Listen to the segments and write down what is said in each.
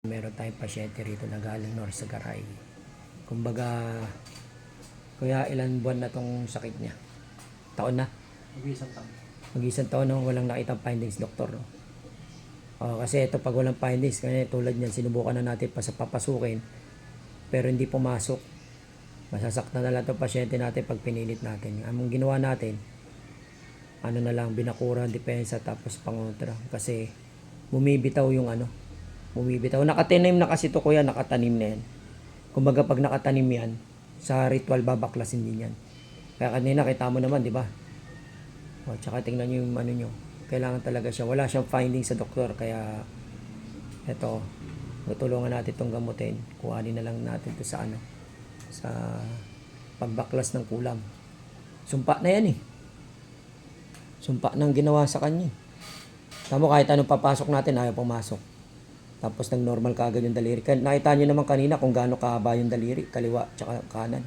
Meron tayong pasyente rito na galing North Sagaray. Kumbaga, kuya ilan buwan na tong sakit niya? Taon na? Mag-isang taon. Mag-isang taon na walang nakitang findings, doktor. No? Kasi ito pag walang findings, kaya tulad niyan, sinubukan na natin pa sa papasukin, pero hindi pumasok. Masasaktan na lang itong pasyente natin pag pinilit natin. Ang ginawa natin, ano na lang, binakuran, depensa, tapos pangontra. Kasi bumibitaw yung bumibitaw. Nakatanim na kasi to kuya, nakatanim na yan. Kumbaga pag nakatanim yan, sa ritual babaklasin din yan. Kaya kanina kita mo naman, di ba? Tsaka tingnan nyo yung nyo. Kailangan talaga siya. Wala siyang finding sa doktor. Kaya, eto, tutulungan natin itong gamutin. Kuhanin na lang natin to sa sa pagbaklas ng kulam. Sumpa na yan eh. Sumpa nang ginawa sa kanya. Tamo kahit anong papasok natin, ayaw pumasok. Tapos nag-normal kaagad yung daliri. Nakita nyo naman kanina kung gaano kahaba yung daliri, kaliwa tsaka kanan.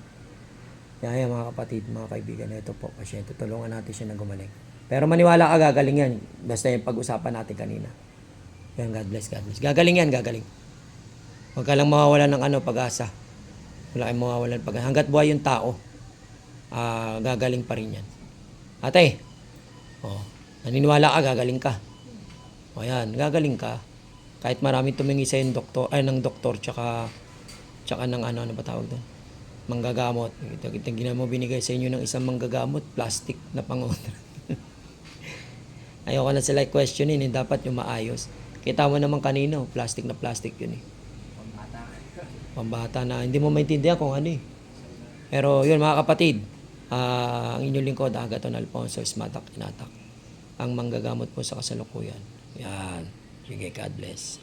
Kaya mga kapatid, mga kaibigan, ito po, pasyente, tulungan natin siya na gumaling. Pero maniwala ka, gagaling yan. Basta yung pag-usapan natin kanina. Yan, God bless, God bless. Gagaling yan, gagaling. Huwag ka lang mawawalan ng pag-asa. Wala kayong mawawalan ng pag-asa. Hanggat buhay yung tao, gagaling pa rin yan. Ate, naniniwala ka, gagaling ka. Yan, gagaling ka. Kahit maraming tumingi sa yung doktor, ng doktor, tsaka ng ano ba tawag doon? Manggagamot. Tingnan mo, binigay sa inyo ng isang manggagamot, plastic na pangontra. Ayoko na sila questionin, dapat yung maayos. Kita mo naman kanino, plastic na plastic yun eh. Pambata na, hindi mo maintindihan kung ano eh. Pero yun mga kapatid, ang inyong lingkod, Agathon Alfonso, Ismatak Inatak. Ang manggagamot po sa kasalukuyan. Yan. Sige, God bless.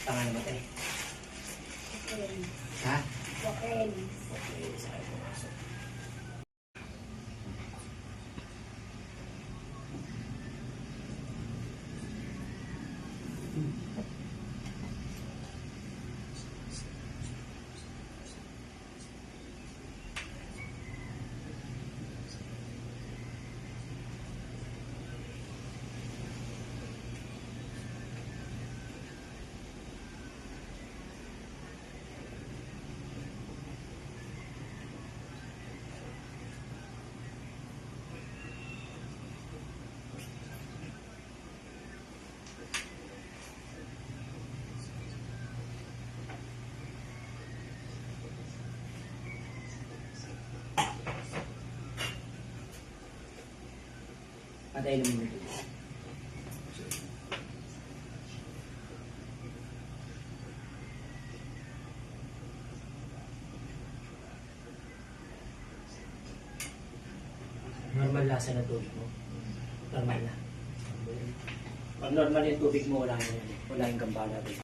Tangan naman tayo. Ha? Okay. Sakay pumasok. Patayin mo ito. Normal lasa na tubig mo. Normal na. Pag normal yung tubig mo, wala yung gambala.